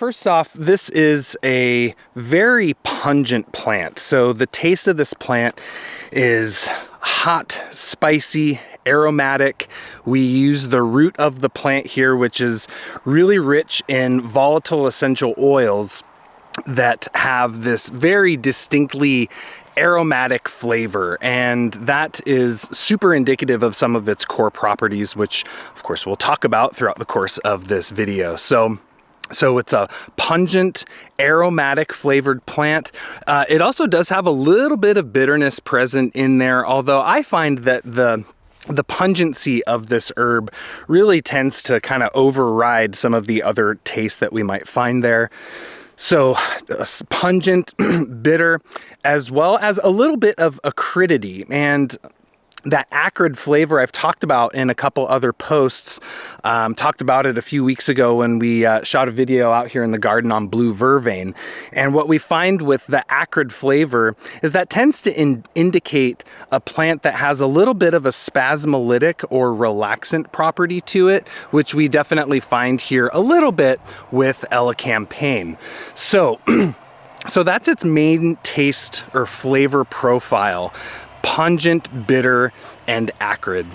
first off, this is a very pungent plant. So the taste of this plant is hot, spicy, aromatic. We use the root of the plant here, which is really rich in volatile essential oils that have this very distinctly aromatic flavor, and that is super indicative of some of its core properties, which of course we'll talk about throughout the course of this video. So it's a pungent, aromatic flavored plant. It also does have a little bit of bitterness present in there, although I find that the pungency of this herb really tends to kind of override some of the other tastes that we might find there. So pungent, bitter, as well as a little bit of acridity, and that acrid flavor I've talked about in a couple other posts. Talked about it a few weeks ago when we shot a video out here in the garden on blue vervain. And what we find with the acrid flavor is that tends to indicate a plant that has a little bit of a spasmolytic or relaxant property to it, which we definitely find here a little bit with Elecampane. So that's its main taste or flavor profile. Pungent, bitter, and acrid.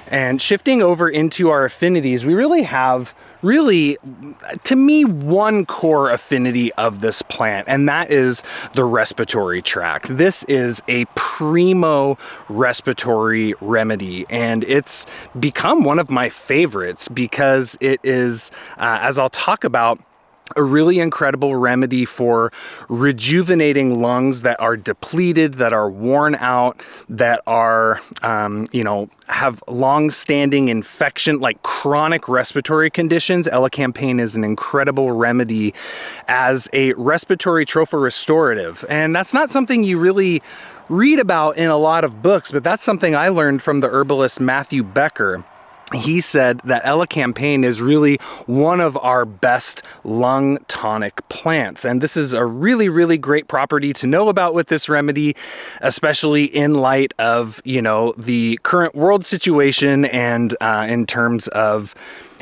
And shifting over into our affinities, we really have, to me, one core affinity of this plant, and that is the respiratory tract. This is a primo respiratory remedy, and it's become one of my favorites because it is, as I'll talk about, a really incredible remedy for rejuvenating lungs that are depleted, that are worn out, that are, have long-standing infection, like chronic respiratory conditions. Elecampane is an incredible remedy as a respiratory trophorestorative. And that's not something you really read about in a lot of books, but that's something I learned from the herbalist Matthew Becker. He said that Elecampane is really one of our best lung tonic plants. And this is a really, really great property to know about with this remedy, especially in light of, the current world situation and in terms of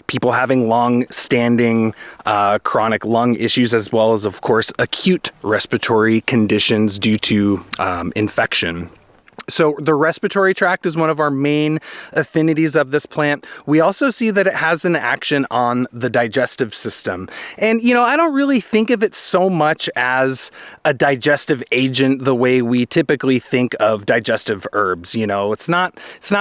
people having long-standing chronic lung issues, as well as, of course, acute respiratory conditions due to infection. So the respiratory tract is one of our main affinities of this plant. We also see that it has an action on the digestive system. And, I don't really think of it so much as a digestive agent the way we typically think of digestive herbs. It's not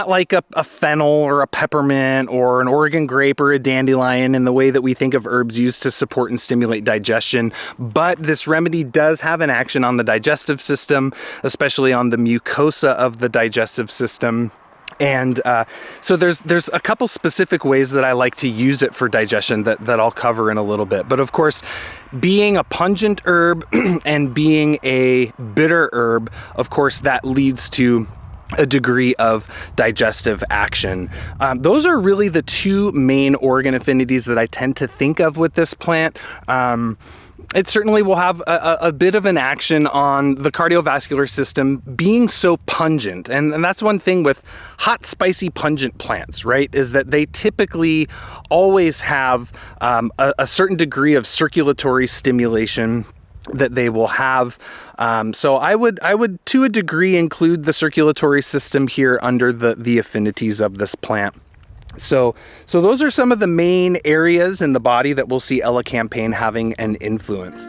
like a fennel or a peppermint or an Oregon grape or a dandelion in the way that we think of herbs used to support and stimulate digestion. But this remedy does have an action on the digestive system, especially on the mucosa of the digestive system. And so there's a couple specific ways that I like to use it for digestion that I'll cover in a little bit. But of course, being a pungent herb and being a bitter herb, of course, that leads to a degree of digestive action. Those are really the two main organ affinities that I tend to think of with this plant. It certainly will have a bit of an action on the cardiovascular system being so pungent. And that's one thing with hot, spicy, pungent plants, right? Is that they typically always have a certain degree of circulatory stimulation that they will have. So I would to a degree include the circulatory system here under the affinities of this plant. So those are some of the main areas in the body that we'll see Elecampane having an influence.